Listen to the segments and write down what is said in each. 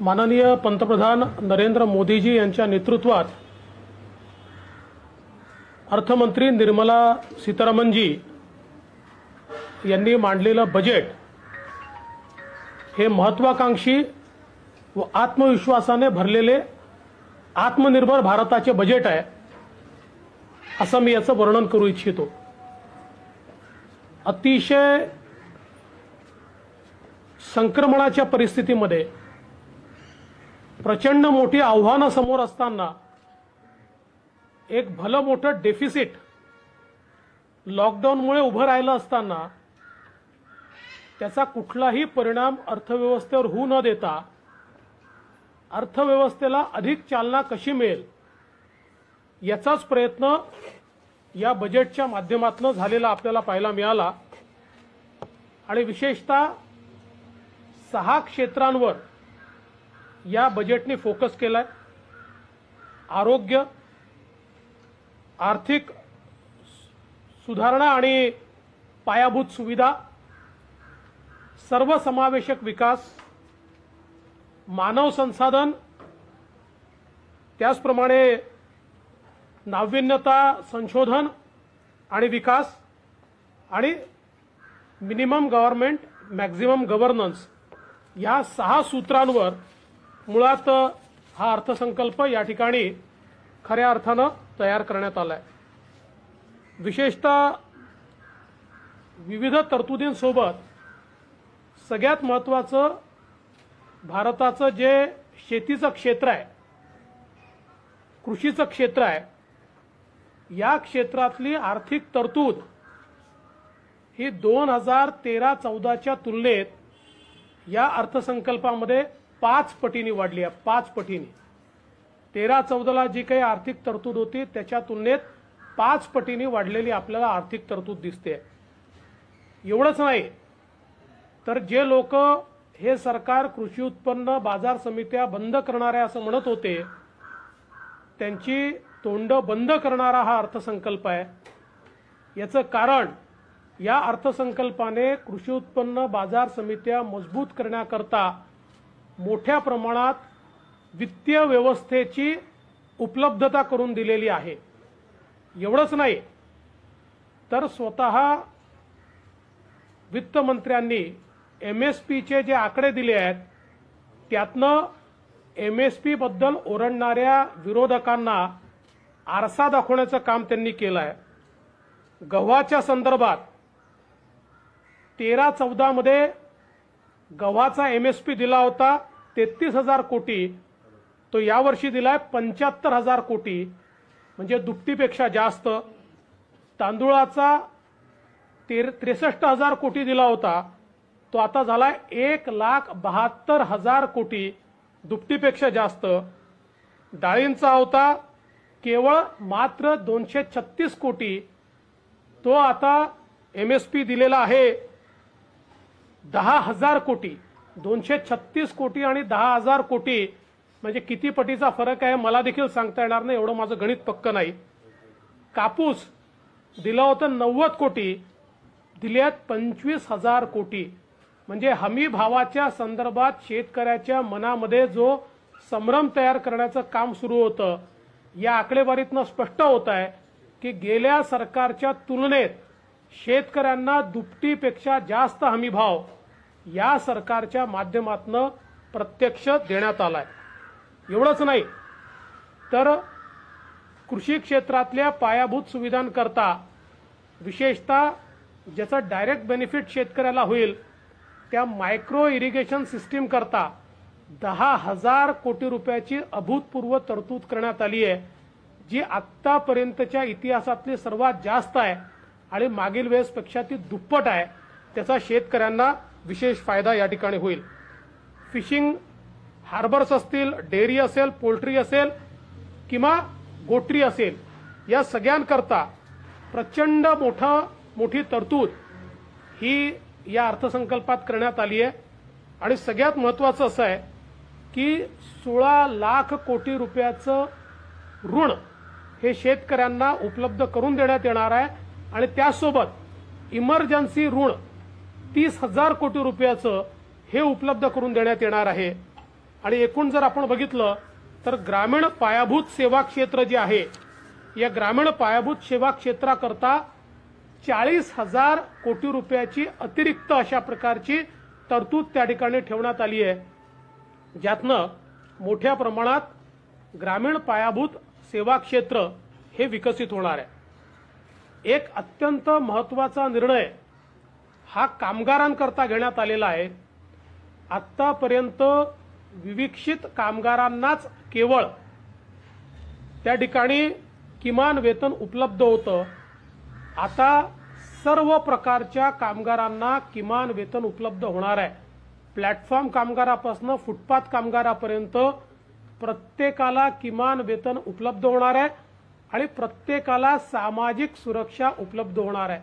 माननीय पंतप्रधान नरेंद्र मोदीजी यांच्या नेतृत्वात अर्थमंत्री निर्मला सीतारामनजी यांनी मांडलेलं बजेट हे महत्वाकांक्षी व आत्मविश्वासाने भरलेले आत्मनिर्भर भारताचे बजेट आहे असं मी याचं वर्णन करू इच्छितो। अतिशय संक्रमणाच्या परिस्थितीमध्ये प्रचंड मोठी आव्हानं समोर असताना एक भलं मोठं डेफिसिट लॉकडाऊनमुळे उभं राहिलं असताना त्याचा कुठलाही परिणाम अर्थव्यवस्थेवर होऊ न देता अर्थव्यवस्थेला अधिक चालना कशी मिळेल याचाच प्रयत्न या बजेटच्या माध्यमातून झालेला आपल्याला पाहायला मिळाला आणि विशेषतः 6 क्षेत्रांवर या बजेटने फोकस केलाय। आरोग्य, आर्थिक सुधारणा आणि पायाभूत सुविधा, सर्वसमावेशक विकास, मानव संसाधन, त्याचप्रमाणे नाविन्यता, संशोधन आणि विकास आणि मिनिमम गव्हर्नमेंट मॅक्झिमम गव्हर्नन्स या 6 सूत्रांवर मुळात हा अर्थसंकल्प या ठिकाणी खऱ्या अर्थानं तयार करण्यात आलाय। विशेषतः विविध तरतुदींसोबत सगळ्यात महत्त्वाचं भारताचं जे शेतीचं क्षेत्र आहे, कृषीचं क्षेत्र आहे, या क्षेत्रातली आर्थिक तरतूद ही 2013-14च्या तुलनेत या अर्थसंकल्पामध्ये 5 पटीने वाढली आहे। 5 पटीने 13-14ला जी काही आर्थिक तरतूद होती त्याच्या तुलनेत 5 पटीने वाढलेली आपल्याला आर्थिक तरतूद दिसते। एवढंच नाही तर जे लोक हे सरकार कृषी उत्पन्न बाजार समित्या बंद करणार आहे असं म्हणत होते त्यांची तोंड बंद करणारा हा अर्थसंकल्प आहे। याचं कारण या अर्थसंकल्पाने कृषी उत्पन्न बाजार समित्या मजबूत करण्याकरता मोठ्या प्रमाणात वित्तीय व्यवस्थेची उपलब्धता करून दिलेली आहे। एवढंच नाही तर स्वतः वित्तमंत्र्यांनी एमएसपीचे जे आकडे दिले आहेत त्यातनं एमएसपी बद्दल ओरडणाऱ्या विरोधकांना आरसा दाखवण्याचं काम त्यांनी केलं आहे। गव्हाच्या संदर्भात 13-14 मध्ये गव्हाचा एमएसपी दिला होता 33,000 कोटी, तो यावर्षी दिलाय 75,000 कोटी, म्हणजे दुपटीपेक्षा जास्त। तांदूळाचा 63,000 कोटी दिला होता, तो आता झालाय 1,72,000 कोटी, दुपटीपेक्षा जास्त। डाळींचा होता केवळ मात्र 236 कोटी, तो आता एमएसपी दिलेला आहे 10,000 कोटी। 236 कोटी आणि 10,000 कोटी म्हणजे किती पटीचा फरक आहे मला देखील सांगता येणार नाही, एवढं माझं गणित पक्क नाही। कापूस दिला होता 90 कोटी, दिल्यात 25,000 कोटी, म्हणजे हमी भावाच्या संदर्भात शेतकऱ्याच्या मनामध्ये जो संभ्रम तयार करण्याचं काम सुरू होतं या आकडेवारीतनं स्पष्ट होत आहे की गेल्या सरकारच्या तुलनेत शेतकऱ्यांना दुपटीपेक्षा जास्त हमी भाव या सरकारच्या माध्यमातून प्रत्यक्ष देण्यात आलाय। एवढंच नाही तर कृषी क्षेत्रातल्या पायाभूत सुविधांकरता विशेषतः ज्याचं डायरेक्ट बेनिफिट शेतकऱ्याला होईल त्या मायक्रो इरिगेशन सिस्टीम करता 10,000 कोटी रुपयाची अभूतपूर्व तरतूद करण्यात आली आहे, जी आतापर्यंतच्या इतिहासातली सर्वात जास्त आहे आणि मागील वेळेसपेक्षा ती दुप्पट आहे। त्याचा शेतकऱ्यांना विशेष फायदा या ठिकाणी होईल। फिशिंग हार्बर्स असतील, डेअरी असेल, पोल्ट्री असेल किंवा गोट्री असेल, या सगळ्यांकरता प्रचंड मोठी तरतूद ही या अर्थसंकल्पात करण्यात आली आहे। आणि सगळ्यात महत्त्वाचं असं आहे की 16 लाख कोटी रुपयाचं ऋण हे शेतकऱ्यांना उपलब्ध करून देण्यात येणार आहे आणि त्यासोबत इमर्जन्सी ऋण 30,000 कोटी रुपयाचं हे उपलब्ध करून देण्यात येणार आहे। आणि एकूण जर आपण बघितलं तर ग्रामीण पायाभूत सेवा क्षेत्र जे आहे, या ग्रामीण पायाभूत सेवा क्षेत्राकरता 40,000 कोटी रुपयाची अतिरिक्त अशा प्रकारची तरतूद त्या ठिकाणी ठेवण्यात आली आहे, ज्यातनं मोठ्या प्रमाणात ग्रामीण पायाभूत सेवा क्षेत्र हे विकसित होणार आहे. एक अत्यंत महत्त्वाचा निर्णय हा कामगारांकरता घेण्यात आलेला आहे. आतापर्यंत विविक्षित कामगारांनाच केवळ त्या ठिकाणी किमान वेतन उपलब्ध होतं. आता सर्व प्रकारच्या कामगारांना किमान वेतन उपलब्ध होणार आहे. प्लॅटफॉर्म कामगारापासून फुटपाथ कामगारापर्यंत प्रत्येकाला किमान वेतन उपलब्ध होणार आहे आणि प्रत्येकाला सामाजिक सुरक्षा उपलब्ध होणार आहे.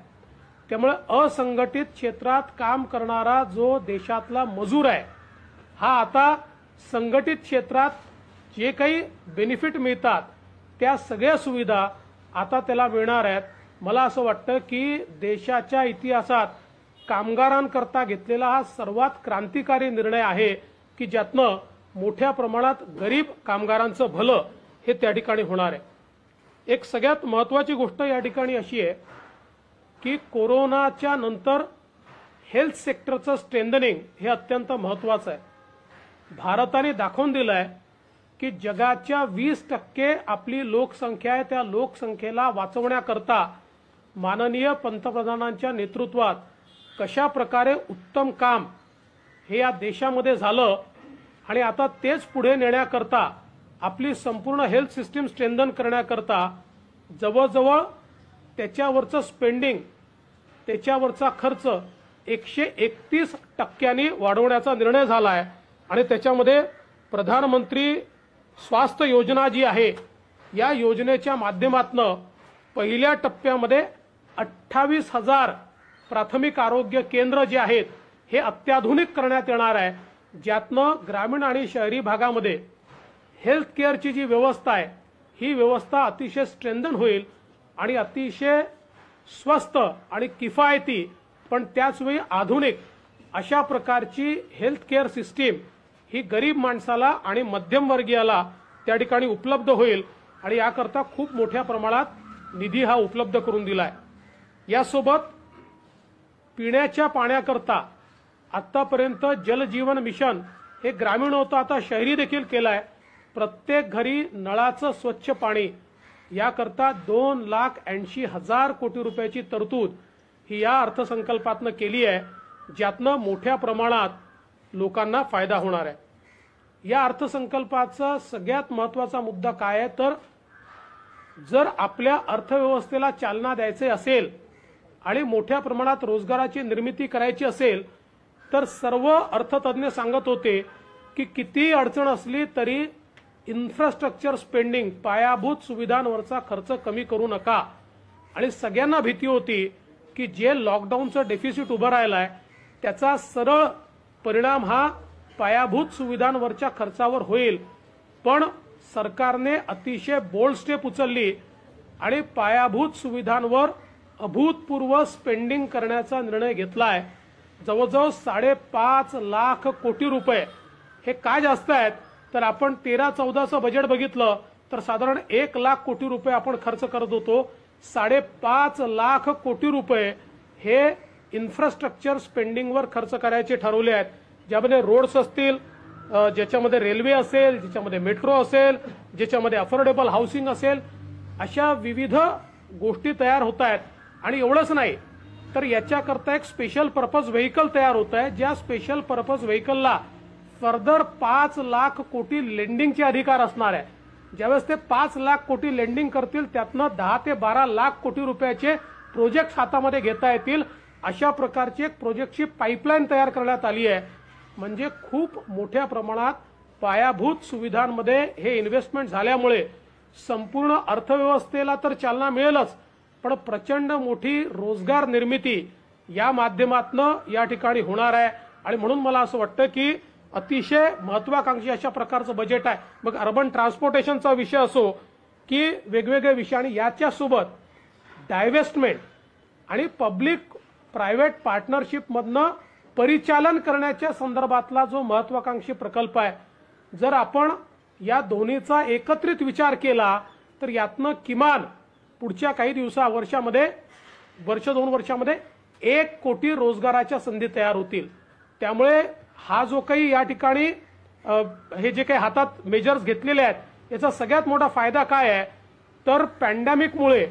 त्यामुळे असंघटित क्षेत्रात काम करणारा जो देशातला मजूर आहे, हा आता संघटित क्षेत्रात जे काही बेनिफिट मिळतात त्या सगळ्या सुविधा आता त्याला मिळणार आहेत. मला असं वाटतं की देशाच्या इतिहासात कामगारांकरता घेतलेला हा सर्वात क्रांतिकारी निर्णय आहे की ज्यातनं मोठ्या प्रमाणात गरीब कामगारांचं भलं हे त्या ठिकाणी होणार आहे. एक सगळ्यात महत्त्वाची गोष्ट या ठिकाणी अशी आहे की कोरोनाच्या नंतर हेल्थ सेक्टरचं स्ट्रेंथनिंग हे अत्यंत महत्त्वाचं आहे. भारताने दाखवून दिलं आहे की जगाच्या 20% आपली लोकसंख्या आहे, त्या लोकसंख्येला वाचवण्याकरता माननीय पंतप्रधानांच्या नेतृत्वात कशा प्रकारे उत्तम काम हे या देशामध्ये झालं आणि आता तेच पुढे नेण्याकरता आपली संपूर्ण हेल्थ सिस्टीम स्ट्रेंथन करण्याकरता जवळजवळ त्याच्यावरचं स्पेंडिंग, त्याच्यावरचा खर्च 131% वाढवण्याचा निर्णय झाला आहे. आणि त्याच्यामध्ये प्रधानमंत्री स्वास्थ्य योजना जी आहे, या योजनेच्या माध्यमातून पहिल्या टप्प्यामध्ये 28,000 प्राथमिक आरोग्य केंद्र जे आहेत हे अत्याधुनिक करण्यात येणार आहे, ज्यातनं ग्रामीण आणि शहरी भागामध्ये हेल्थ केअरची जी व्यवस्था आहे ही व्यवस्था अतिशय स्ट्रेंथन होईल आणि अतिशय स्वस्त आणि किफायती पण त्याचवेळी आधुनिक अशा प्रकारची हेल्थ केअर सिस्टीम ही गरीब माणसाला आणि मध्यमवर्गीयाला त्या ठिकाणी उपलब्ध होईल आणि याकरता खूप मोठ्या प्रमाणात निधी हा उपलब्ध करून दिलाय. यासोबत पिण्याच्या पाण्याकरता आतापर्यंत जल जीवन मिशन हे ग्रामीण होतं, आता शहरी देखील केलंय. प्रत्येक घरी नळाचं स्वच्छ पाणी याकरता 2,80,000 कोटी रुपयाची तरतूद ही या अर्थसंकल्पातनं केली आहे, ज्यातनं मोठ्या प्रमाणात लोकांना फायदा होणार आहे. या अर्थसंकल्पाचा सगळ्यात महत्त्वाचा मुद्दा काय आहे तर जर आपल्या अर्थव्यवस्थेला चालना द्यायचे असेल आणि मोठ्या प्रमाणात रोजगाराची निर्मिती करायची असेल तर सर्व अर्थतज्ञ सांगत होते की किती अडचण असली तरी इन्फ्रास्ट्रक्चर स्पेंडिंग, पायाभूत सुविधांवरचा खर्च कमी करू नका. आणि सगळ्यांना भीती होती की जे लॉकडाऊनचं डेफिसिट उभं राहिलंय त्याचा सरळ परिणाम हा पायाभूत सुविधांवरच्या खर्चावर होईल. पण सरकारने अतिशय बोल्ड स्टेप उचलली आणि पायाभूत सुविधांवर अभूतपूर्व स्पेंडिंग करण्याचा निर्णय घेतलाय. जवळजवळ 5.5 लाख कोटी रुपये. हे का जास्त आहेत तर आपण 13-14चं बजेट बघितलं तर साधारण 1 लाख कोटी रुपये आपण खर्च करत होतो. 5.5 लाख कोटी रुपये हे इन्फ्रास्ट्रक्चर स्पेंडिंगवर खर्च करायचे ठरवले आहेत, ज्यामध्ये रोड्स असतील, ज्याच्यामध्ये रेल्वे असेल, ज्याच्यामध्ये मेट्रो असेल, ज्याच्यामध्ये अफोर्डेबल हाऊसिंग असेल, अशा विविध गोष्टी तयार होत आहेत. आणि एवढंच नाही तर याच्याकरता एक स्पेशल पर्पज व्हेकल तयार होत आहे, ज्या स्पेशल पर्पज व्हेकलला फर्दर 5 लाख कोटी लेंडिंगचे अधिकार असणार आहे. ज्यावेळेस ते 5 लाख कोटी लेंडिंग करतील त्यातनं 10 ते 12 लाख कोटी रुपयाचे प्रोजेक्ट हातामध्ये घेता येतील. अशा प्रकारची एक प्रोजेक्टची पाईपलाईन तयार करण्यात आली आहे. म्हणजे खूप मोठ्या प्रमाणात पायाभूत सुविधांमध्ये हे इन्व्हेस्टमेंट झाल्यामुळे संपूर्ण अर्थव्यवस्थेला तर चालना मिळेलच, पण प्रचंड मोठी रोजगार निर्मिती या माध्यमातून या ठिकाणी होणार आहे. आणि म्हणून मला असं वाटतं की अतिशय महत्वाकांक्षी अशा प्रकारचं बजेट आहे. मग अर्बन ट्रान्सपोर्टेशनचा विषय असो की वेगवेगळे विषय, आणि याच्यासोबत डायव्हेस्टमेंट आणि पब्लिक प्रायव्हेट पार्टनरशिपमधनं परिचालन करण्याच्या संदर्भातला जो महत्वाकांक्षी प्रकल्प आहे जर आपण या दोन्हीचा एकत्रित विचार केला तर यातनं किमान पुढच्या काही वर्षामध्ये 2 वर्षामध्ये 1 कोटी रोजगाराच्या संधी तयार होतील। त्यामुळे हा जो काही या ठिकाणी हे जे काही हातात मेजर्स घेतलेले आहेत याचा सगळ्यात मोठा फायदा काय आहे तर पॅन्डेमिकमुळे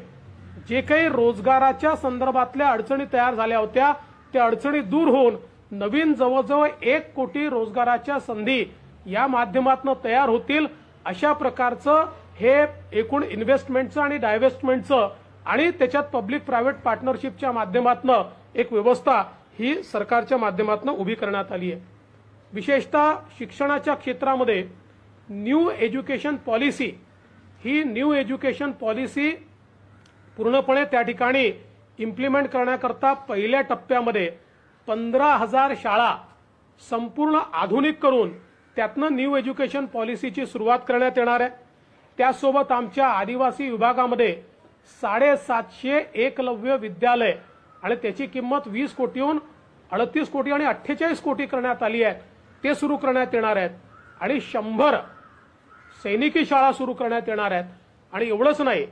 जे काही रोजगाराच्या संदर्भातल्या अडचणी तयार झाल्या होत्या त्या अडचणी दूर होऊन नवीन जवळजवळ 1 कोटी रोजगाराच्या संधी या माध्यमातून तयार होतील। अशा प्रकारचं हे एकूण इन्व्हेस्टमेंटचं आणि डायव्हेस्टमेंटचं आणि त्याच्यात पब्लिक प्रायव्हेट पार्टनरशिपच्या माध्यमातून एक व्यवस्था ही सरकारच्या माध्यमातून उभी करण्यात आली आहे। विशेषतः शिक्षणाच्या क्षेत्रामध्ये न्यू एज्युकेशन पॉलिसी ही न्यू एज्युकेशन पॉलिसी पूर्णपणे त्या ठिकाणी इम्प्लिमेंट करण्याकरता पहिल्या टप्प्यामध्ये 15,000 शाळा संपूर्ण आधुनिक करून त्यातनं न्यू एज्युकेशन पॉलिसीची सुरुवात करण्यात येणार आहे। त्यासोबत आमच्या आदिवासी विभागामध्ये 750 एकलव्य विद्यालय आणि त्याची किंमत 20 कोटीहून 38 कोटी आणि 48 कोटी करण्यात आली आहे ते सुरू करण्यात येणार आहेत आणि 100 सैनिकी शाळा सुरू करण्यात येणार आहेत। आणि एवढंच नाही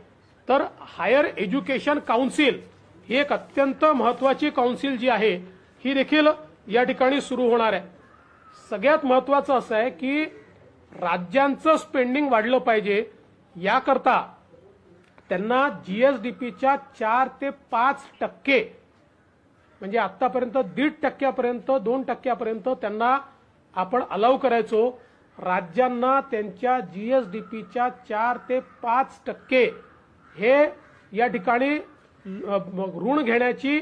तर हायर एज्युकेशन काउन्सिल ही एक अत्यंत महत्त्वाची काउन्सिल जी आहे ही देखील या ठिकाणी सुरू होणार आहे। सगळ्यात महत्त्वाचं असं आहे की राज्यांचं स्पेंडिंग वाढलं पाहिजे याकरता त्यांना जीएसडीपीच्या 4 ते 5% म्हणजे आतापर्यंत 1.5% 2% त्यांना आपण अलाउ करायचो। राज्यांना त्यांच्या जीएसडीपीच्या 4 ते 5% हे या ठिकाणी ऋण घेण्याची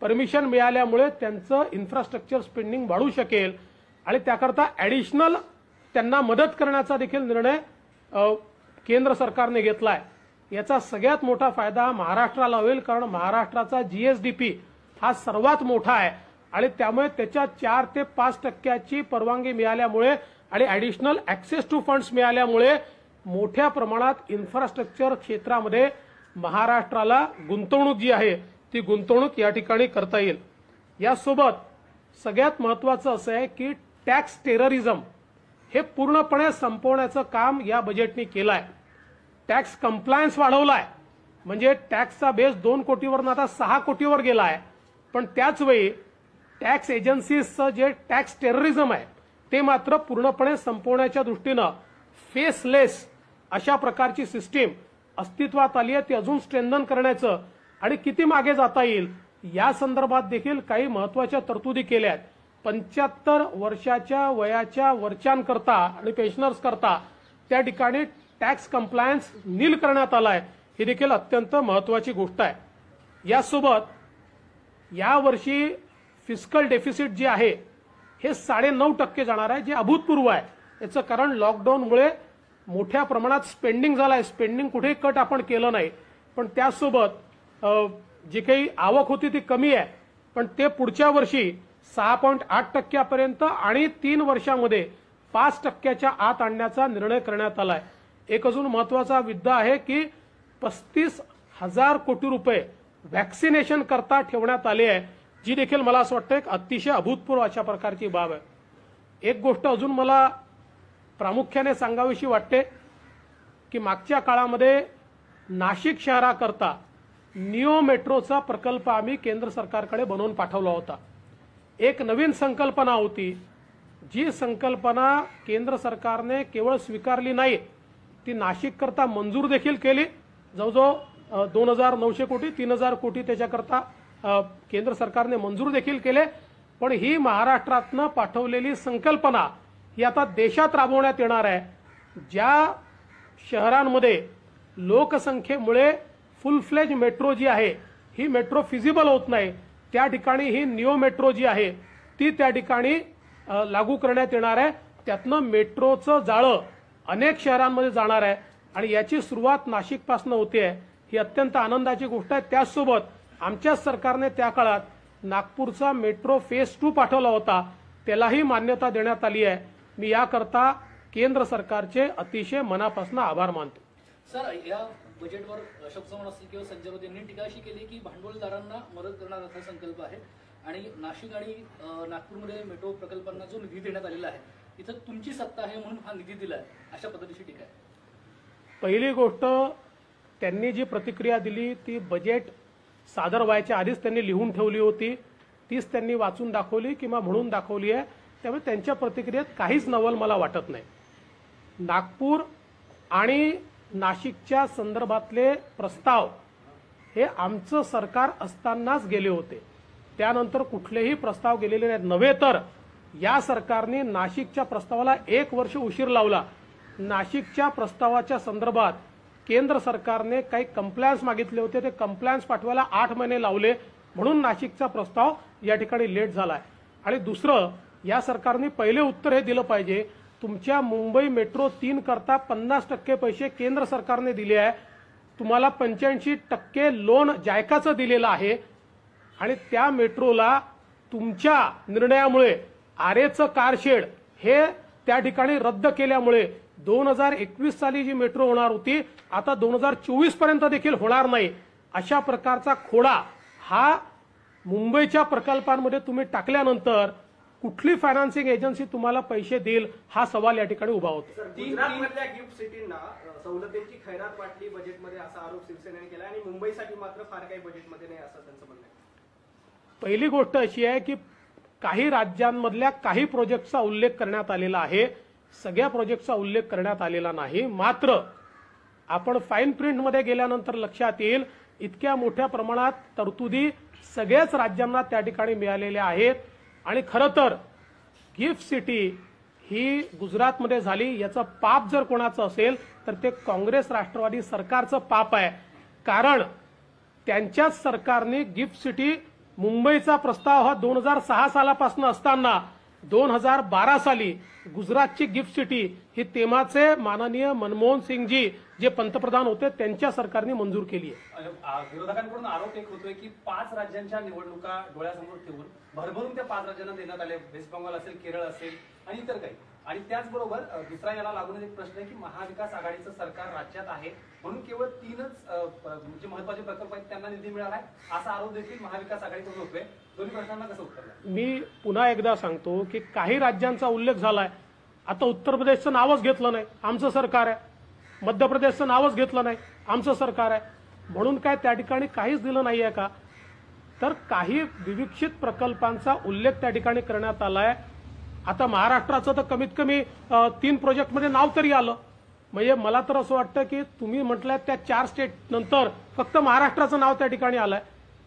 परमिशन मिळाल्यामुळे त्यांचं इन्फ्रास्ट्रक्चर स्पेंडिंग वाढू शकेल आणि त्याकरता ॲडिशनल त्यांना मदत करण्याचा देखील निर्णय केंद्र सरकारने घेतलाय। याचा सगळ्यात मोठा फायदा महाराष्ट्राला होईल कारण महाराष्ट्राचा जीएसडीपी हा सर्वात मोठा आहे आणि त्यामुळे त्याच्या 4 ते 5% परवानगी मिळाल्यामुळे आणि ॲडिशनल ॲक्सेस टू फंड्स मिळाल्यामुळे मोठ्या प्रमाणात इन्फ्रास्ट्रक्चर क्षेत्रामध्ये महाराष्ट्राला गुंतवणूक जी आहे ती गुंतवणूक या ठिकाणी करता येईल। यासोबत सगळ्यात महत्त्वाचं असं आहे की टॅक्स टेररिझम हे पूर्णपणे संपवण्याचं काम या बजेटने केलं आहे। टॅक्स कंप्लायन्स वाढवलाय म्हणजे टॅक्सचा बेस 2 कोटीवरून आता 6 कोटीवर गेला आहे पण त्याच वेळी टॅक्स एजन्सीजचं जे टॅक्स टेररिझम आहे ते मात्र पूर्णपणे संपवण्याच्या दृष्टीनं फेसलेस अशा प्रकारची सिस्टीम अस्तित्वात आली आहे। ती अजून स्ट्रेंथन करण्याचं आणि किती मागे जाता येईल या संदर्भात देखील काही महत्त्वाच्या तरतुदी केल्या आहेत। 75 वर्षाच्या वयाच्या वरच्यांकरता आणि पेन्शनर्स करता त्या ठिकाणी टॅक्स कंप्लायन्स नील करण्यात आलाय ही देखील अत्यंत महत्त्वाची गोष्ट आहे। यासोबत यावर्षी फिस्कल डेफिसिट जे आहे हे 9.5% जाणार आहे जे अभूतपूर्व आहे। याचं कारण लॉकडाऊनमुळे मोठ्या प्रमाणात स्पेंडिंग झालंय। स्पेंडिंग कुठेही कट आपण केलं नाही पण त्यासोबत जी काही आवक होती ती कमी आहे पण ते पुढच्या वर्षी 6.8% पर्यंत आणि 3 वर्षांमध्ये 5% आत आणण्याचा निर्णय करण्यात आलाय। एक अजून महत्त्वाचा मुद्दा आहे की 35,000 कोटी रुपये व्हॅक्सिनेशन करता ठेवण्यात आले आहे जी देखील मला असं वाटतं एक अतिशय अभूतपूर्व अशा प्रकारची बाब आहे। एक गोष्ट अजून मला प्रामुख्याने सांगावीशी वाटते की मागच्या काळामध्ये नाशिक शहराकरता निओ मेट्रोचा प्रकल्प आम्ही केंद्र सरकारकडे बनवून पाठवला होता। एक नवीन संकल्पना होती जी संकल्पना केंद्र सरकारने केवळ स्वीकारली नाही ती नाशिक करता मंजूर देखील केली। जवळजवळ 2,900 कोटी 3,000 कोटी त्याच्याकरता केंद्र सरकारने मंजूर देखील केले पण ही महाराष्ट्रातनं पाठवलेली संकल्पना ही आता देशात राबवण्यात येणार आहे। ज्या शहरांमध्ये लोकसंख्येमुळे फुल फ्लेज मेट्रो जी आहे ही मेट्रो फिजिबल होत नाही त्या ठिकाणी ही निओ मेट्रो जी आहे ती त्या ठिकाणी लागू करण्यात येणार आहे। त्यातनं मेट्रोचं जाळं अनेक शहरांमध्ये जाणार आहे आणि याची सुरुवात नाशिकपासून होते आहे ही अत्यंत आनंदाची गोष्ट आहे। त्याचसोबत आमच्या सरकारने त्या काळात नागपूरचा मेट्रो फेज 2 पाठवला होता त्यालाही मान्यता देण्यात आली आहे। मी याकरता केंद्र सरकारचे अतिशय मनापासून आभार मानतो। सर या बजेटवर अशोक चव्हाण असतील किंवा संजय राऊत यांनी टीका अशी केली की भांडवलदारांना मदत करणारा अर्थसंकल्प आहे आणि नाशिक आणि नागपूरमध्ये मेट्रो प्रकल्पांना जो निधी देण्यात आलेला आहे इथं तुमची सत्ता आहे म्हणून हा निधी दिलाय, अशा पद्धतीची टीका आहे. पहिली गोष्ट, त्यांनी जी प्रतिक्रिया दिली ती बजेट सादर व्हायच्या आधीच त्यांनी लिहून ठेवली होती, तीच त्यांनी वाचून दाखवली किंवा म्हणून दाखवली आहे. त्यामुळे त्यांच्या प्रतिक्रियेत काहीच नवल मला वाटत नाही. नागपूर आणि नाशिकच्या संदर्भातले प्रस्ताव हे आमचं सरकार असतानाच गेले होते, त्यानंतर कुठलेही प्रस्ताव गेलेले नाहीत. नव्हे तर या सरकारने नाशिकच्या प्रस्तावाला 1 वर्ष उशीर लावला. नाशिकच्या प्रस्तावाच्या संदर्भात केंद्र सरकारने काही कंप्लायन्स मागितले होते, ते कंप्लायन्स पाठवायला 8 महिने लावले, म्हणून नाशिकचा प्रस्ताव या ठिकाणी लेट झालाय. आणि दुसरं, या सरकारने पहिले उत्तर हे दिलं पाहिजे, तुमच्या मुंबई मेट्रो 3 करता 50% पैसे केंद्र सरकारने दिले आहे, तुम्हाला 85% लोन जायकाचं दिलेलं आहे, आणि त्या मेट्रोला तुमच्या निर्णयामुळे आरेचं कारशेड हे त्या ठिकाणी रद्द केल्यामुळे 2021 साली जी मेट्रो होणार होती आता 2024 पर्यंत देखील होणार नाही. अशा प्रकारचा खोडा हा मुंबईच्या प्रकल्पांमध्ये तुम्ही टाकल्यानंतर कुठली फायनान्सिंग एजन्सी तुम्हाला पैसे देईल हा सवाल या ठिकाणी उभा होतो. गुजरातमधल्या गिफ्ट सिटींना सवलतींची खैरात वाटली बजेटमध्ये असा आरोप शिवसेनेने केला आणि मुंबईसाठी मात्र फार काही बजेटमध्ये नाही असं त्यांचं म्हणणं आहे. पहिली गोष्ट अशी आहे की काही राज्यांमधल्या काही प्रोजेक्टचा उल्लेख करण्यात आलेला आहे, सगळ्या प्रोजेक्टचा उल्लेख करण्यात आलेला नाही. मात्र आपण फाईन प्रिंटमध्ये गेल्यानंतर लक्षात येईल इतक्या मोठ्या प्रमाणात तरतुदी सगळ्याच राज्यांना त्या ठिकाणी मिळालेल्या आहेत. आणि खरं तर गिफ्ट सिटी ही गुजरातमध्ये झाली, याचं पाप जर कोणाचं असेल तर ते काँग्रेस राष्ट्रवादी सरकारचं पाप आहे. कारण त्यांच्याच सरकारने गिफ्ट सिटी मुंबईचा प्रस्ताव हा 2006 सालापासून असताना 2012 साली गुजरातची गिफ्ट सिटी ही तेव्हाचे माननीय मनमोहन सिंगजी जे पंतप्रधान होते त्यांच्या सरकारने मंजूर केली आहे. विरोधकांकडून आरोप एक होतोय की 5 राज्यांच्या निवडणुका डोळ्यासमोर ठेवून भरभरून त्या 5 राज्यांना देण्यात आले, वेस्ट बेंगॉल असेल, केरळ असेल आणि इतर काही. आणि त्याचबरोबर दुसरा याला लागून एक प्रश्न आहे की महाविकास आघाडीचं सरकार राज्यात आहे म्हणून केवळ 3च म्हणजे महत्वाचे प्रकल्प आहेत त्यांना निधी मिळालाय असा आरोप देखील महाविकास आघाडीकडून होतोय. दोन्ही प्रश्नांना कसं उत्तर द्याल? मी पुन्हा एकदा सांगतो की काही राज्यांचा उल्लेख झालाय. आता उत्तर प्रदेशचं नावच घेतलं नाही, आमचं सरकार आहे. मध्य प्रदेशचं नावच घेतलं नाही, आमचं सरकार आहे. म्हणून काय त्या ठिकाणी काहीच दिलं नाहीये का? तर काही विविक्षित प्रकल्पांचा उल्लेख त्या ठिकाणी करण्यात आलाय. आता महाराष्ट्राचं तर कमीत कमी 3 प्रोजेक्टमध्ये नाव तरी आलं. म्हणजे मला तर असं वाटतं की तुम्ही म्हटलं त्या 4 स्टेट नंतर फक्त महाराष्ट्राचं नाव त्या ठिकाणी आलंय.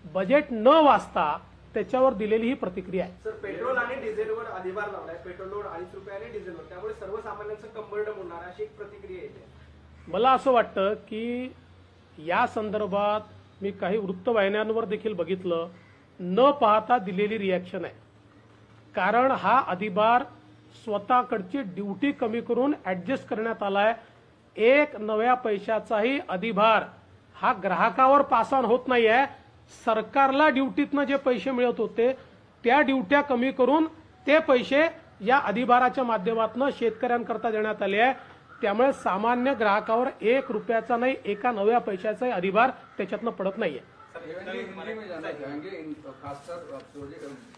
बजेट न वाचता त्याच्यावर दिलेली ही प्रतिक्रिया आहे. सर, पेट्रोल आणि डिझेलवर अधिभार लावलाय, पेट्रोलवर 2.5 रुपये आणि डिझेलवर, त्यामुळे सर्वसामान्यांचं कंबरडं होणार अशी एक प्रतिक्रिया येते. मला असं वाटतं की या संदर्भात मी काही वृत्तवाहिन्यांवर देखील बघितलं, न पाहता दिलेली रिॲक्शन आहे. कारण हा अधिभार स्वतःकडची ड्युटी कमी करून ऍडजस्ट करण्यात आलाय. एक नव्या पैशाचाही अधिभार हा ग्राहकावर पास ऑन होत नाहीये. सरकारला ड्युटीतनं जे पैसे मिळत होते त्या ड्युट्या कमी करून ते पैसे या अधिभाराच्या माध्यमातून शेतकऱ्यांकरता देण्यात आले आहे. त्यामुळे सामान्य ग्राहकावर 1 रुपयाचा नाही, एका नव्या पैशाचाही अधिभार त्याच्यातनं पडत नाहीये. हिंदी में जानना चाहेंगे, खासकर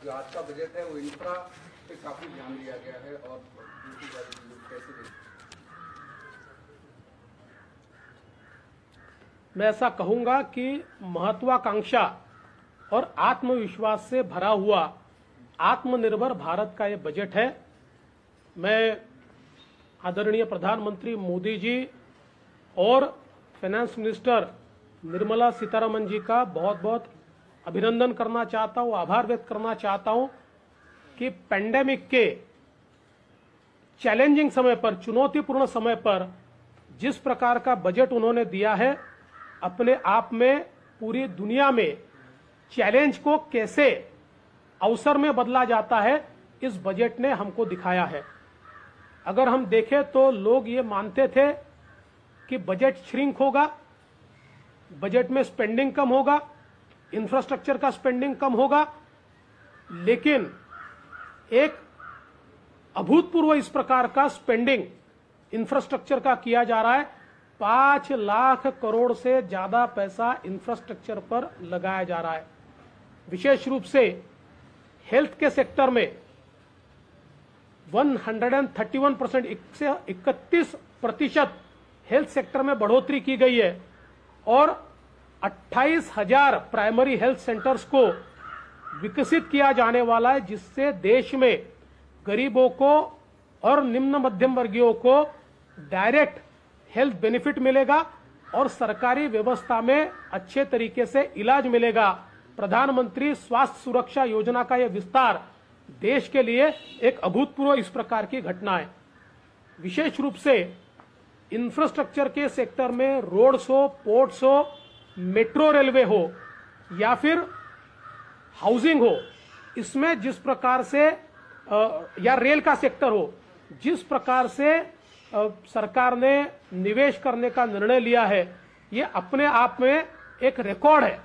आज का बजट है वो इंफ्रा पे काफी ध्यान दिया गया है और कैसे देखते? मैं ऐसा कहूंगा कि महत्वाकांक्षा और आत्मविश्वास से भरा हुआ आत्मनिर्भर भारत का ये बजट है. मैं आदरणीय प्रधानमंत्री मोदी जी और फाइनेंस मिनिस्टर निर्मला सीतारमन जी का बहुत बहुत अभिनंदन करना चाहता हूं, आभार व्यक्त करना चाहता हूं कि पैंडेमिक के चैलेंजिंग समय पर, चुनौतीपूर्ण समय पर जिस प्रकार का बजट उन्होंने दिया है, अपने आप में पूरी दुनिया में चैलेंज को कैसे अवसर में बदला जाता है इस बजट ने हमको दिखाया है. अगर हम देखें तो लोग ये मानते थे कि बजट श्रिंक होगा, बजट में स्पेंडिंग कम होगा, इंफ्रास्ट्रक्चर का स्पेंडिंग कम होगा, लेकिन एक अभूतपूर्व इस प्रकार का स्पेंडिंग इंफ्रास्ट्रक्चर का किया जा रहा है. 5 लाख करोड़ से ज्यादा पैसा इंफ्रास्ट्रक्चर पर लगाया जा रहा है. विशेष रूप से हेल्थ के सेक्टर में 131%, 31% हेल्थ सेक्टर में बढ़ोतरी की गई है और 28,000 प्राइमरी हेल्थ सेंटर्स को विकसित किया जाने वाला है, जिससे देश में गरीबों को और निम्न मध्यम वर्गीयों को डायरेक्ट हेल्थ बेनिफिट मिलेगा और सरकारी व्यवस्था में अच्छे तरीके से इलाज मिलेगा। प्रधानमंत्री स्वास्थ्य सुरक्षा योजना का यह विस्तार देश के लिए एक अभूतपूर्व इस प्रकार की घटना है। विशेष रूप से इंफ्रास्ट्रक्चर के सेक्टर में रोड्स हो, पोर्ट्स हो, मेट्रो रेलवे हो या फिर हाउसिंग हो, इसमें जिस प्रकार से या रेल का सेक्टर हो, जिस प्रकार से सरकार ने निवेश करने का निर्णय लिया है, ये अपने आप में एक रिकॉर्ड है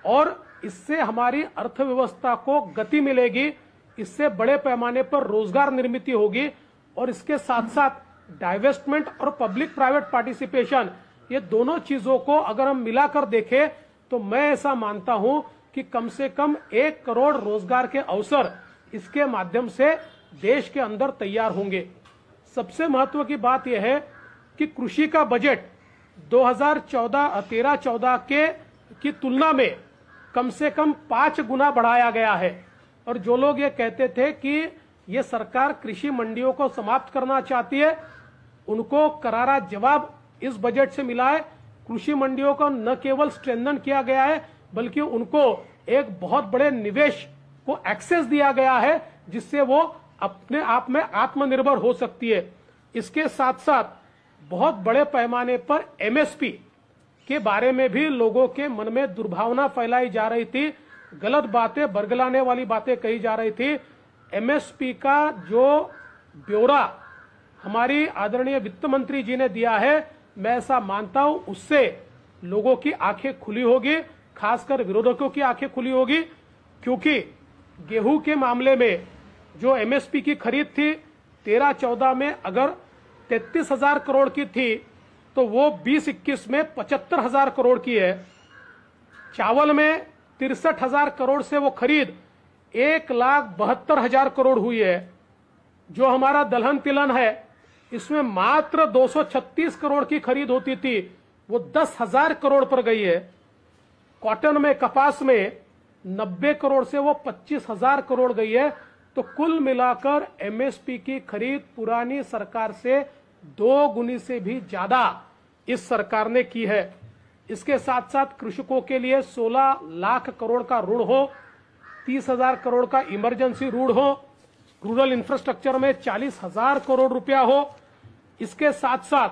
और इससे हमारी अर्थव्यवस्था को गति मिलेगी, इससे बड़े पैमाने पर रोजगार निर्मित होगी और इसके साथ साथ डाइवेस्टमेंट और पब्लिक प्राइवेट पार्टिसिपेशन, ये दोनों चीजों को अगर हम मिलाकर देखें तो मैं ऐसा मानता हूं कि कम से कम 1 करोड़ रोजगार के अवसर इसके माध्यम से देश के अंदर तैयार होंगे। सबसे महत्व की बात यह है कि कृषि का बजट 2013-14 की तुलना में कम से कम 5 गुना बढ़ाया गया है और जो लोग ये कहते थे कि ये सरकार कृषि मंडियों को समाप्त करना चाहती है, उनको करारा जवाब इस बजट से मिला है। कृषि मंडियों को न केवल स्ट्रेंथन किया गया है बल्कि उनको एक बहुत बड़े निवेश को एक्सेस दिया गया है, जिससे वो अपने आप में आत्मनिर्भर हो सकती है। इसके साथ साथ बहुत बड़े पैमाने पर एमएसपी के बारे में भी लोगों के मन में दुर्भावना फैलाई जा रही थी, गलत बातें, बरगलाने वाली बातें कही जा रही थी। एमएसपी का जो ब्यौरा हमारी आदरणीय वित्त मंत्री जी ने दिया है, मैं ऐसा मानता हूं उससे लोगों की आंखें खुली होगी, खासकर विरोधकों की आंखें खुली होगी, क्योंकि गेहूं के मामले में जो एमएसपी की खरीद थी 13-14 में अगर 33,000 करोड़ की थी तो वो 20-21 में 75,000 करोड़ की है। चावल में 63,000 करोड़ से वो खरीद 1,72,000 करोड़ हुई है। जो हमारा दलहन तिलहन है इसमें मात्र 236 करोड़ की खरीद होती थी, वो 10,000 करोड़ पर गई है। कॉटन में, कपास में 90 करोड़ से वो 25,000 करोड़ गई है। तो कुल मिलाकर एमएसपी की खरीद पुरानी सरकार से 2 गुनी से भी ज्यादा इस सरकार ने की है। इसके साथ साथ कृषकों के लिए 16 लाख करोड़ का ऋण हो, 30,000 करोड़ का इमरजेंसी ऋण हो, रूरल इंफ्रास्ट्रक्चर में 40,000 करोड़ रुपया हो। इसके साथ साथ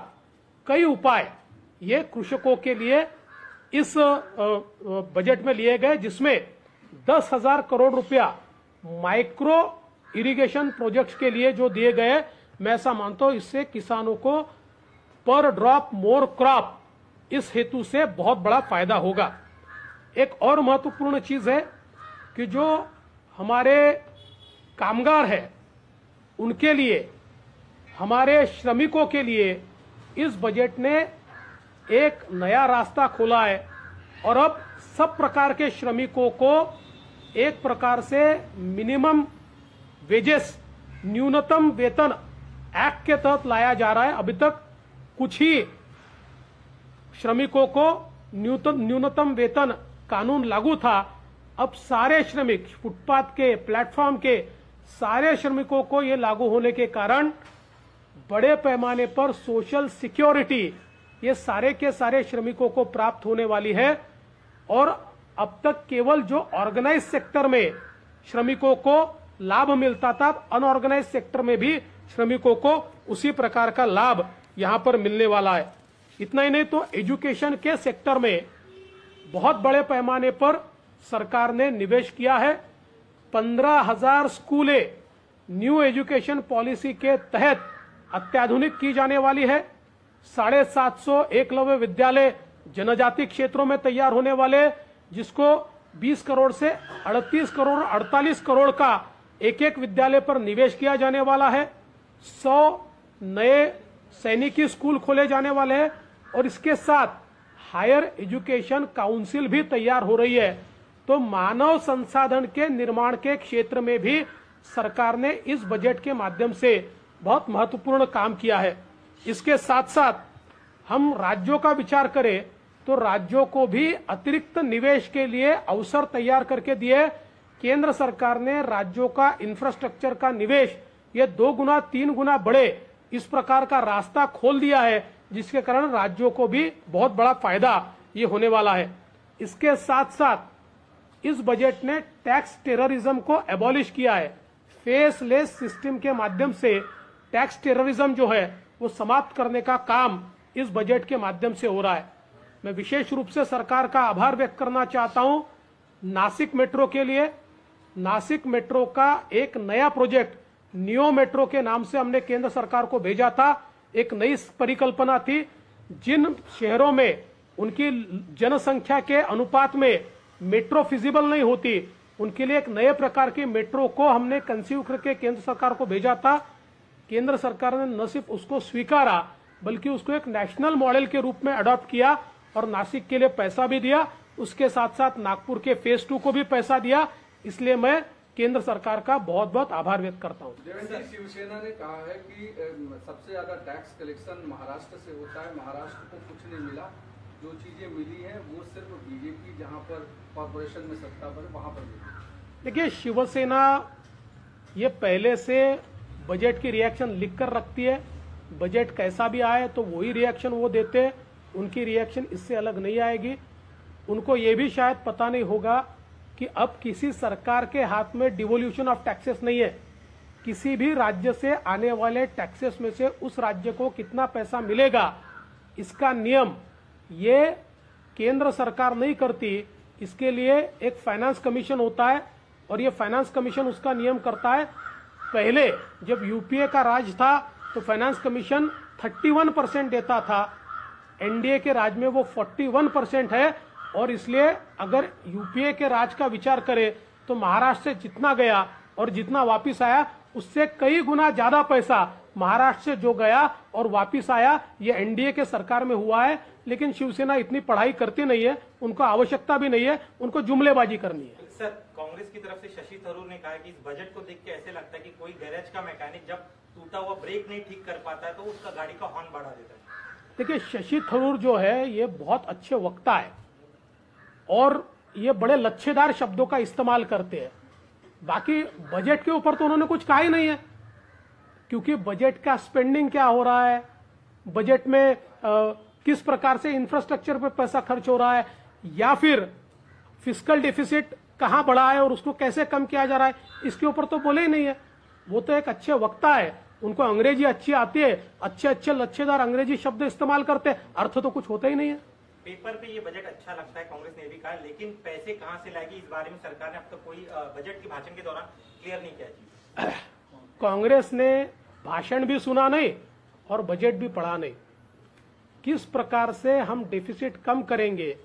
कई उपाय ये कृषकों के लिए इस बजट में लिए गए, जिसमें 10,000 करोड़ रुपया माइक्रो इरिगेशन प्रोजेक्ट्स के लिए जो दिए गए, मैं ऐसा मानता हूं इससे किसानों को पर ड्रॉप मोर क्रॉप इस हेतु से बहुत बड़ा फायदा होगा। एक और महत्वपूर्ण चीज है कि जो हमारे कामगार हैं उनके लिए, हमारे श्रमिकों के लिए इस बजट ने एक नया रास्ता खोला है और अब सब प्रकार के श्रमिकों को एक प्रकार से मिनिमम वेजेस, न्यूनतम वेतन एक्ट के तहत लाया जा रहा है। अभी तक कुछ ही श्रमिकों को न्यूनतम वेतन कानून लागू था, अब सारे श्रमिक, फुटपाथ के, प्लेटफॉर्म के सारे श्रमिकों को ये लागू होने के कारण बड़े पैमाने पर सोशल सिक्योरिटी ये सारे के सारे श्रमिकों को प्राप्त होने वाली है। और अब तक केवल जो ऑर्गेनाइज सेक्टर में श्रमिकों को लाभ मिलता था, अनऑर्गेनाइज सेक्टर में भी श्रमिकों को उसी प्रकार का लाभ यहां पर मिलने वाला है। इतना ही नहीं तो एजुकेशन के सेक्टर में बहुत बड़े पैमाने पर सरकार ने निवेश किया है। 15,000 स्कूलें न्यू एजुकेशन पॉलिसी के तहत अत्याधुनिक की जाने वाली है। 750 एकलव्य विद्यालय जनजाति क्षेत्रों में तैयार होने वाले, जिसको 20 करोड़ से 38 करोड़ 48 करोड़ का एक एक विद्यालय पर निवेश किया जाने वाला है। 100 नए सैनिकी स्कूल खोले जाने वाले हैं और इसके साथ हायर एजुकेशन काउंसिल भी तैयार हो रही है। तो मानव संसाधन के निर्माण के क्षेत्र में भी सरकार ने इस बजट के माध्यम से बहुत महत्वपूर्ण काम किया है। इसके साथ साथ हम राज्यों का विचार करें तो राज्यों को भी अतिरिक्त निवेश के लिए अवसर तैयार करके दिए। केंद्र सरकार ने राज्यों का इंफ्रास्ट्रक्चर का निवेश ये 2 गुना 3 गुना बढ़े, इस प्रकार का रास्ता खोल दिया है, जिसके कारण राज्यों को भी बहुत बड़ा फायदा ये होने वाला है। इसके साथ साथ इस बजट ने टैक्स टेररिज्म को एबॉलिश किया है। फेसलेस सिस्टम के माध्यम से टैक्स टेररिज्म जो है वो समाप्त करने का काम इस बजट के माध्यम से हो रहा है। मैं विशेष रूप से सरकार का आभार व्यक्त करना चाहता हूं नासिक मेट्रो के लिए। नासिक मेट्रो का एक नया प्रोजेक्ट नियो मेट्रो के नाम से हमने केंद्र सरकार को भेजा था। एक नई परिकल्पना थी, जिन शहरों में उनकी जनसंख्या के अनुपात में मेट्रो फिजिबल नहीं होती, उनके लिए एक नए प्रकार की मेट्रो को हमने कंसीव करके केंद्र सरकार को भेजा था। केंद्र सरकार ने न सिर्फ उसको स्वीकारा बल्कि उसको एक नेशनल मॉडल के रूप में अडॉप्ट किया और नासिक के लिए पैसा भी दिया। उसके साथ साथ नागपुर के फेज 2 को भी पैसा दिया। इसलिए मैं केंद्र सरकार का बहुत बहुत आभार व्यक्त करता हूं। देवेंद्र जी, शिवसेना ने कहा है कि सबसे ज्यादा टैक्स कलेक्शन महाराष्ट्र से होता है, महाराष्ट्र को कुछ नहीं मिला, जो चीजें मिली है वो सिर्फ बीजेपी जहां पर कॉर्पोरेशन में सत्ता पर वहां पर मिली। देखिए, शिवसेना ये पहले से बजट की रिएक्शन लिख कर रखती है। बजट कैसा भी आए तो वही रिएक्शन वो देते हैं, उनकी रिएक्शन इससे अलग नहीं आएगी। उनको ये भी शायद पता नहीं होगा कि अब किसी सरकार के हाथ में डिवोल्यूशन ऑफ टैक्सेस नहीं है। किसी भी राज्य से आने वाले टैक्सेस में से उस राज्य को कितना पैसा मिलेगा, इसका नियम ये केंद्र सरकार नहीं करती। इसके लिए एक फाइनेंस कमीशन होता है और ये फाइनेंस कमीशन उसका नियम करता है। पहले जब यूपीए का राज था तो फाइनेंस कमीशन 31% देता था, एनडीए के राज में वो 41% है। और इसलिए अगर यूपीए के राज का विचार करें तो महाराष्ट्र से जितना गया और जितना वापिस आया उससे कई गुना ज्यादा पैसा महाराष्ट्र से जो गया और वापिस आया ये एनडीए के सरकार में हुआ है। लेकिन शिवसेना इतनी पढ़ाई करती नहीं है, उनको आवश्यकता भी नहीं है, उनको जुमलेबाजी करनी है। सर, कांग्रेस की तरफ से शशि थरूर ने कहा है कि इस बजट को देख के ऐसे लगता है कि कोई गैरेज का मैकेनिक जब टूटा हुआ ब्रेक नहीं ठीक कर पाता है तो उसका गाड़ी का हॉर्न बढ़ा देता है। देखिए, शशि थरूर जो है ये बहुत अच्छे वक्ता है और ये बड़े लच्छेदार शब्दों का इस्तेमाल करते हैं। बाकी बजट के ऊपर तो उन्होंने कुछ कहा ही नहीं है, क्योंकि बजट का स्पेंडिंग क्या हो रहा है, बजट में किस प्रकार से इंफ्रास्ट्रक्चर पर पैसा खर्च हो रहा है, या फिर फिस्कल डेफिसिट कहां बढ़ा है और उसको कैसे कम किया जा रहा है, इसके ऊपर तो बोले ही नहीं है। वो तो एक अच्छे वक्ता है, उनको अंग्रेजी अच्छी आती है, अच्छे अच्छे लच्छेदार अंग्रेजी शब्द इस्तेमाल करते हैं, अर्थ तो कुछ होता ही नहीं है। पेपर पे ये बजट अच्छा लगता है, कांग्रेस ने भी कहा, लेकिन पैसे कहां से लाएगी इस बारे में सरकार ने अब तक कोई बजट के भाषण के दौरान क्लियर नहीं किया। कांग्रेस ने भाषण भी सुना नहीं और बजट भी पढ़ा नहीं। किस प्रकार से हम डेफिसिट कम करेंगे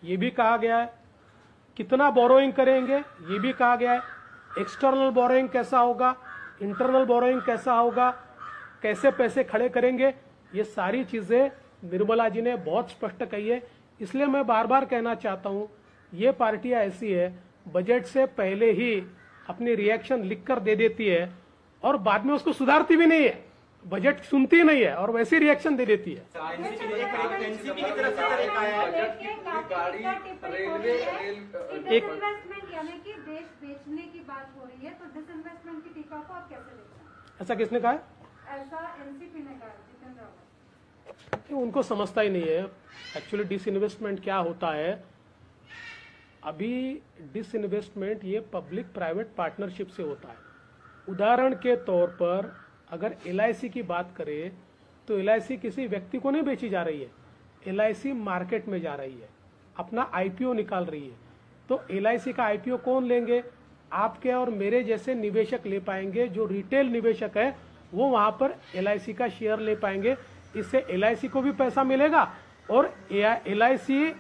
ये भी कहा गया है, कितना बोरोइंग करेंगे ये भी कहा गया है, एक्सटर्नल बोरोइंग कैसा होगा, इंटरनल बोरोइंग कैसा होगा, कैसे पैसे खड़े करेंगे, ये सारी चीजें निर्मला जी ने बहुत स्पष्ट कही है। इसलिए मैं बार बार कहना चाहता हूं, ये पार्टियां ऐसी है बजट से पहले ही अपनी रिएक्शन लिखकर दे देती है और बाद में उसको सुधारती भी नहीं है, बजट सुनती नहीं है और वैसे रिएक्शन दे देती है। एनसीपी की तरफ से एक आया है डिसइन्वेस्टमेंट यानी कि देश बेचने की बात हो रही है, तो डिसइन्वेस्टमेंट की टीका को आप कैसे देखते हैं? ऐसा किसने कहा है? ऐसा एनसीपी ने कहा, जितेंद्र रावत। उनको समझता ही नहीं है एक्चुअली डिसइन्वेस्टमेंट क्या होता है। अभी डिसइन्वेस्टमेंट ये पब्लिक प्राइवेट पार्टनरशिप से होता है। उदाहरण के तौर पर अगर एलआईसी की बात करें तो एलआईसी किसी व्यक्ति को नहीं बेची जा रही है, एलआईसी मार्केट में जा रही है, अपना आईपीओ निकाल रही है। तो एलआईसी का आईपीओ कौन लेंगे? आपके और मेरे जैसे निवेशक ले पाएंगे, जो रिटेल निवेशक है वो वहां पर एलआईसी का शेयर ले पाएंगे। इससे एलआईसी को भी पैसा मिलेगा और एलआईसी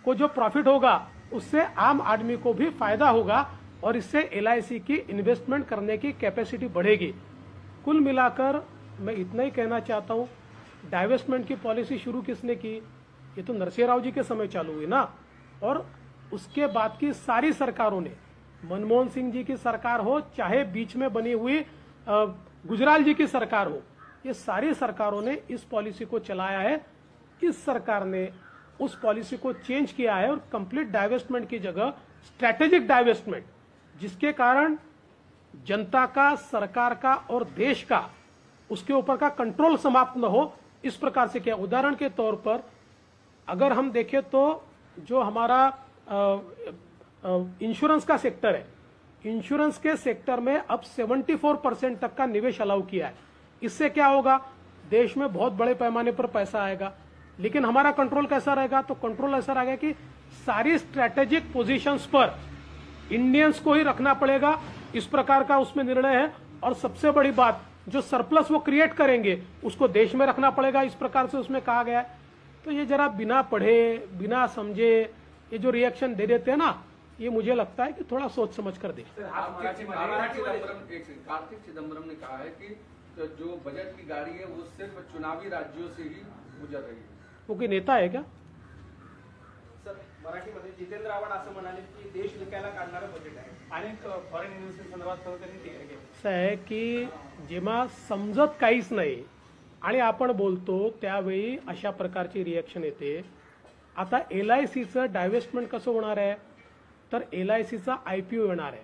को जो प्रॉफिट होगा उससे आम आदमी को भी फायदा होगा और इससे एलआईसी की इन्वेस्टमेंट करने की कैपेसिटी बढ़ेगी। कुल मिलाकर मैं इतना ही कहना चाहता हूं, डाइवेस्टमेंट की पॉलिसी शुरू किसने की? ये तो नरसिंह राव जी के समय चालू हुई ना, और उसके बाद की सारी सरकारों ने मनमोहन सिंह जी की सरकार हो चाहे बीच में बनी हुई गुजराल जी की सरकार हो, ये सारी सरकारों ने इस पॉलिसी को चलाया है। इस सरकार ने उस पॉलिसी को चेंज किया है और कंप्लीट डाइवेस्टमेंट की जगह स्ट्रैटेजिक डाइवेस्टमेंट, जिसके कारण जनता का, सरकार का और देश का उसके ऊपर का कंट्रोल समाप्त न हो, इस प्रकार से किया। उदाहरण के तौर पर अगर हम देखें तो जो हमारा इंश्योरेंस का सेक्टर है, इंश्योरेंस के सेक्टर में अब 74% तक का निवेश अलाउ किया है। इससे क्या होगा, देश में बहुत बड़े पैमाने पर पैसा आएगा, लेकिन हमारा कंट्रोल कैसा रहेगा, तो कंट्रोल ऐसा रहेगा कि सारी स्ट्रैटेजिक पोजीशंस पर इंडियंस को ही रखना पड़ेगा, इस प्रकार का उसमें निर्णय है। और सबसे बड़ी बात, जो सरप्लस वो क्रिएट करेंगे उसको देश में रखना पड़ेगा, इस प्रकार से उसमें कहा गया है। तो ये जरा बिना पढ़े, बिना समझे ये जो रिएक्शन दे देते हैं ना, ये मुझे लगता है कि थोड़ा सोच समझ कर दे। कार्तिक चिदम्बरम ने कहा है कि जो बजट की गाड़ी है वो सिर्फ चुनावी राज्यों से ही गुजर रही है। वो कोई नेता है क्या? सर, मराठीमध्ये जितेंद्र आव्हाड असं म्हणाले की देश विकायला काढणारं बजेट आहे. अनेक फॉरेन इन्व्हेस्टमेंट संदर्भात त्यांनी टीका केली. असं आहे की जेव्हा समजत काहीच नाही आणि आपण बोलतो त्यावेळी अशा प्रकारची रिएक्शन येते. आता LICचं डायव्हेस्टमेंट कसं होणार आहे, तर LICचा IPO येणार आहे.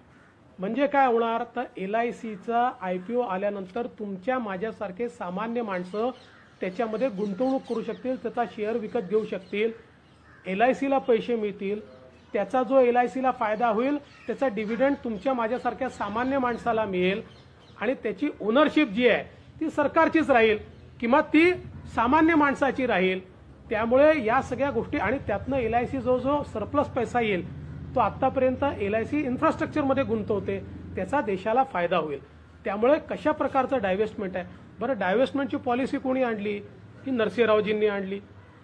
म्हणजे काय होणार, तर LICचा IPO आल्यानंतर तुमच्या माझ्यासारखे सामान्य माणसं त्याच्यामध्ये गुंतवणूक करू शकतील, त्याचा शेअर विकत घेऊ शकतील, LICला पैसे मिळतील, त्याचा जो LICला फायदा होईल त्याचा डिव्हिडंड तुमच्या माझ्यासारख्या सामान्य माणसाला मिळेल आणि त्याची ओनरशिप जी आहे ती सरकारचीच राहील किंवा ती सामान्य माणसाची राहील. त्यामुळे या सगळ्या गोष्टी आणि त्यातनं LIC जो सरप्लस पैसा येईल तो आतापर्यंत LIC इन्फ्रास्ट्रक्चरमध्ये गुंतवते, त्याचा देशाला फायदा होईल. त्यामुळे कशा प्रकारचं डायव्हेस्टमेंट आहे. बरं, डायव्हेस्टमेंटची पॉलिसी कोणी आणली, ही नरसिंहरावजींनी आणली.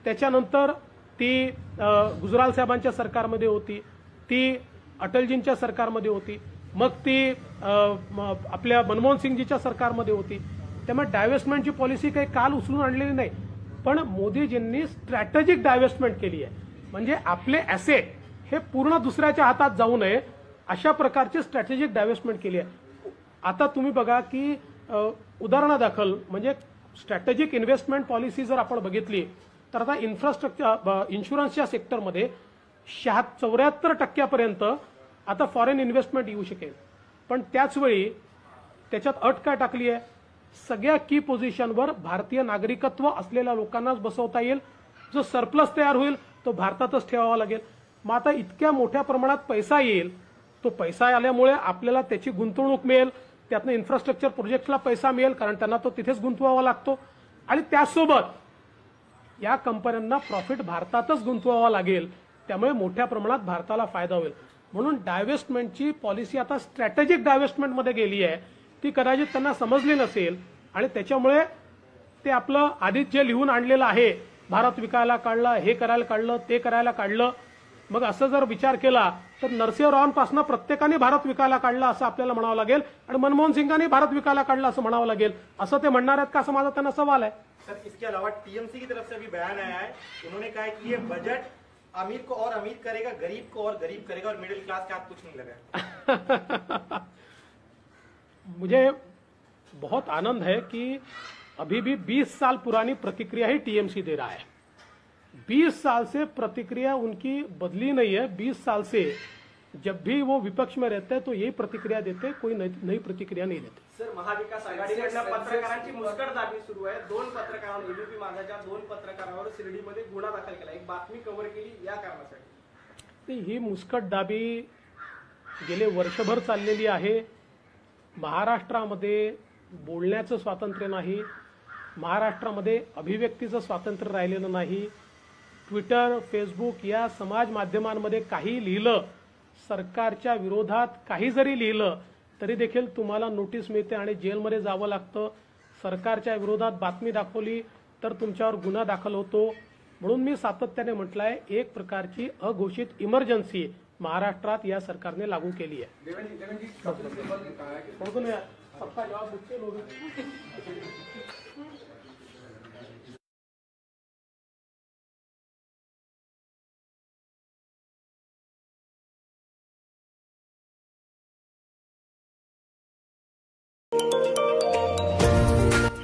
त्याच्यानंतर ती गुजराल साहेबांच्या सरकारमध्ये होती, ती अटलजींच्या सरकारमध्ये होती, मग ती आपल्या मनमोहन सिंगजीच्या सरकारमध्ये होती. त्यामुळे डायव्हेस्टमेंटची पॉलिसी काही काल उचलून आणलेली नाही, पण मोदीजींनी स्ट्रॅटेजिक डायव्हेस्टमेंट केली आहे. म्हणजे आपले ॲसेट हे पूर्ण दुसऱ्याच्या हातात जाऊ नये अशा प्रकारची स्ट्रॅटेजिक डायव्हेस्टमेंट केली आहे. आता तुम्ही बघा की उदाहरणादाखल म्हणजे स्ट्रॅटेजिक इन्व्हेस्टमेंट पॉलिसी जर आपण बघितली तर आता इन्फ्रास्ट्रक्चर इन्शुरन्सच्या सेक्टरमध्ये 74% आता फॉरेन इन्व्हेस्टमेंट येऊ शकेल. पण त्याचवेळी त्याच्यात अट काय टाकली आहे, सगळ्या की पोझिशनवर भारतीय नागरिकत्व असलेल्या लोकांनाच बसवता येईल. जो सरप्लस तयार होईल तो भारतातच ठेवावा लागेल. मग आता इतक्या मोठ्या प्रमाणात पैसा येईल, तो पैसा आल्यामुळे आपल्याला त्याची गुंतवणूक मिळेल, त्यातनं इन्फ्रास्ट्रक्चर प्रोजेक्टला पैसा मिळेल कारण त्यांना तो तिथेच गुंतवावा लागतो आणि त्यासोबत या कंपन्यांना प्रॉफिट भारतातच गुंतवावा लागेल. त्यामुळे मोठ्या प्रमाणात भारताला फायदा होईल. म्हणून डायव्हेस्टमेंटची पॉलिसी आता स्ट्रॅटेजिक डायव्हेस्टमेंटमध्ये गेली आहे. ती कदाचित त्यांना समजली नसेल आणि त्याच्यामुळे ते आपलं आधीच जे लिहून आणलेलं आहे, भारत विकायला काढला, हे करायला काढलं, ते करायला काढलं. मग असं जर विचार केला तर नरसिंहरावांपासून प्रत्येकाने भारत विकायला काढला असं आपल्याला म्हणावं लागेल आणि मनमोहन सिंगांनी भारत विकायला काढला असं म्हणावं लागेल. असं ते म्हणणार आहेत का, असं माझा त्यांना सवाल आहे. सर, इसके अलावा TMC की तरफ से भी बयान आया है. उन्होंने कहा है कि ये बजट अमीर को और अमीर करेगा, गरीब को और गरीब करेगा और मिडिल क्लास के हाथ कुछ नहीं लगा. मुझे बहुत आनंद है कि अभी भी 20 साल पुरानी प्रतिक्रिया ही TMC दे रहा है. 20 साल से प्रतिक्रिया उनकी बदली नहीं है. 20 साल से जब भी वो विपक्ष में रहते हैं तो यही प्रतिक्रिया देते, कोई नई प्रतिक्रिया नहीं देते. सर, महाविकास आघाडीकडनं पत्रकारांची मुस्कटदाबी सुरू आहे. 2 पत्रकारांवर, ABP माझाच्या 2 पत्रकारांवर शिर्डीमध्ये गुन्हा दाखल केला. एक बातमी कव्हर केली या कारणासाठी. ही मुस्कटदाबी गेले वर्षभर चाललेली आहे. महाराष्ट्रामध्ये बोलण्याचं स्वातंत्र्य नाही, महाराष्ट्रामध्ये अभिव्यक्तीचं स्वातंत्र्य राहिलेलं नाही. ट्विटर, फेसबुक या समाज माध्यमांमध्ये काही लिहिलं, सरकारच्या विरोधात काही जरी लिहिलं तरी देखील तुम्हाला नोटीस मिळते आणि जेलमध्ये जावं लागतं. सरकारच्या विरोधात बातमी दाखवली तर तुमच्यावर गुन्हा दाखल होतो. म्हणून मी सातत्याने म्हटलंय, एक प्रकारची अघोषित इमर्जन्सी महाराष्ट्रात या सरकारने लागू केली आहे. देवेंद्र जी, कपिल सिब्बल ने कहा है कि सबका जवाब मुझसे लोगे.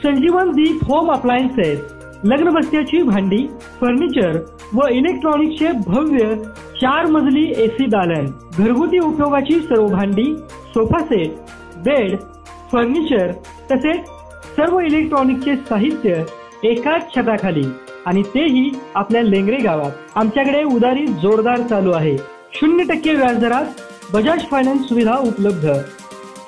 संजीवन दीप होम अप्लायन्सेस लग्न बसण्याची भांडी, फर्निचर व इलेक्ट्रॉनिक्सचे भव्य 4 मजली एसी दालन, घरगुती उपयोगाची सर्व भांडी, सोफा सेट, बेड, फर्निचर तसेच सर्व इलेक्ट्रॉनिकचे साहित्य एकाच छताखाली आणि तेही आपल्या लेंगरे गावात. आमच्याकडे उधारी जोरदार चालू आहे. 0% व्याजदरात बजाज फायनान्स सुविधा उपलब्ध.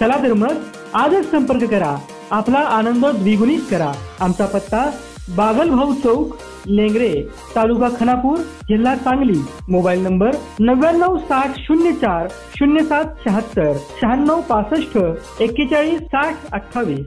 चला तर मग आजच संपर्क करा. आपला आनंद द्विगुणित करा. आमचा पत्ता बागलभाऊ चौक, लेंगरे, तालुका खानापूर, जिल्हा सांगली. Mobile number 9960040776 9665 416028.